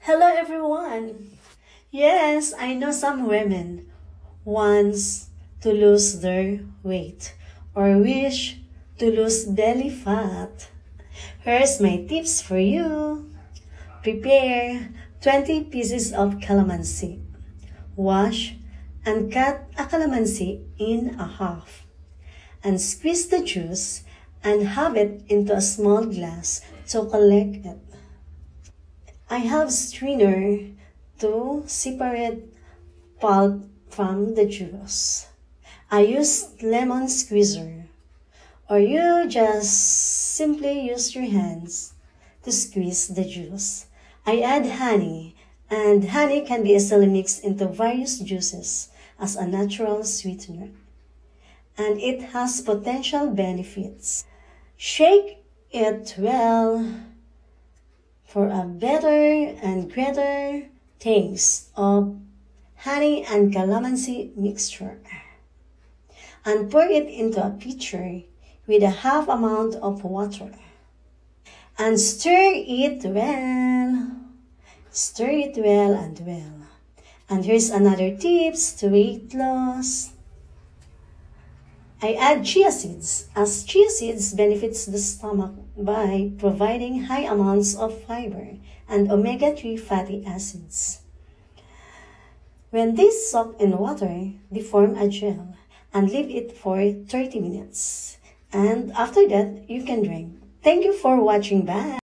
Hello everyone! Yes, I know some women wants to lose their weight or wish to lose belly fat. Here's my tips for you. Prepare 20 pieces of calamansi. Wash and cut a calamansi in half. And squeeze the juice and have it into a small glass to collect it. I have strainer to separate pulp from the juice. I use lemon squeezer, or you just simply use your hands to squeeze the juice. I add honey, and honey can be easily mixed into various juices as a natural sweetener, and it has potential benefits. Shake it well for a better and greater taste of honey and calamansi mixture. And pour it into a pitcher with a half amount of water. And stir it well. Stir it well and well. And here's another tips to weight loss. I add chia seeds, as chia seeds benefits the stomach by providing high amounts of fiber and omega-3 fatty acids. When these soak in water, they form a gel and leave it for 30 minutes. And after that, you can drink. Thank you for watching. Bye!